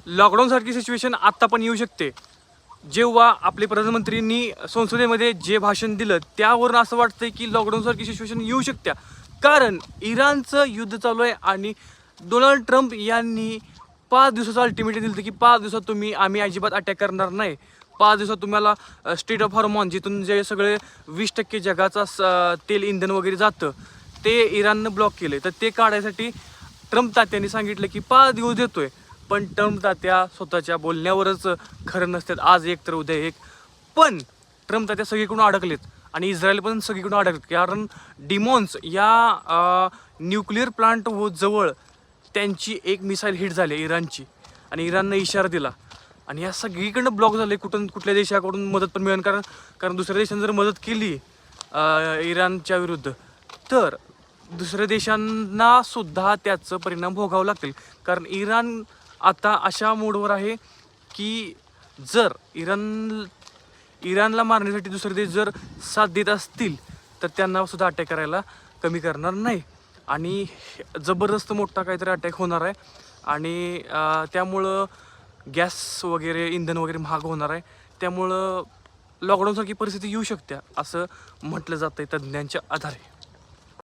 लॉकडाऊनसारखी situation आत्ता पण येऊ शकते. जेव्हा आपले प्रधानमंत्रींनी संसदेमध्ये जे भाषण दिलं त्यावरून असं वाटतंय की लॉकडाऊनसारखी सिच्युएशन येऊ शकते. कारण इराणचं युद्ध चालू आहे आणि डोनाल्ड ट्रम्प यांनी 5 दिवसाचं अल्टिमेटम दिलं की 5 दिवसात आम्ही अजिबात अटॅक करणार नाही. 5 दिवसात तुम्हाला स्ट्रेट ऑफ हॉर्मॉन जिथून जे सगळे 20% जगाचा तेल इंधन वगैरे जातं ते इराणनं ब्लॉक केले. तर ते काढायसाठी ट्रम्प तात्यांनी सांगितलं की 5 दिवस देतोय. पण ट्रम्प तात्या स्वतःच्या बोलण्यावरच खरं नसतात. आज एक तर उद्या एक. पण ट्रम्प तात्या सगळीकडून अडकलेत आणि इस्रायल पण सगळीकडून अडकलेत. कारण डिमॉन्स या न्यूक्लिअर प्लांट जवळ त्यांची एक मिसाईल हिट झाली इराणची आणि इराणनं इशारा दिला आणि या सगळीकडनं ब्लॉक झाले. कुठल्या देशाकडून मदत पण मिळेल. कारण दुसऱ्या देशाने जर मदत केली इराणच्या विरुद्ध तर दुसऱ्या देशांना सुद्धा त्याचं परिणाम भोगावं लागतील. कारण इराण आता अशा मोडवर आहे की जर इराणला मारण्यासाठी दुसरे देश जर साथ देत असतील तर त्यांना सुद्धा अटॅक करायला कमी करणार नाही आणि जबरदस्त मोठा काहीतरी अटॅक होणार आहे. आणि त्यामुळं गॅस वगैरे इंधन वगैरे महाग होणार आहे. त्यामुळं लॉकडाऊनसारखी परिस्थिती येऊ शकते असं म्हटलं जातं आहे तज्ज्ञांच्या आधारे.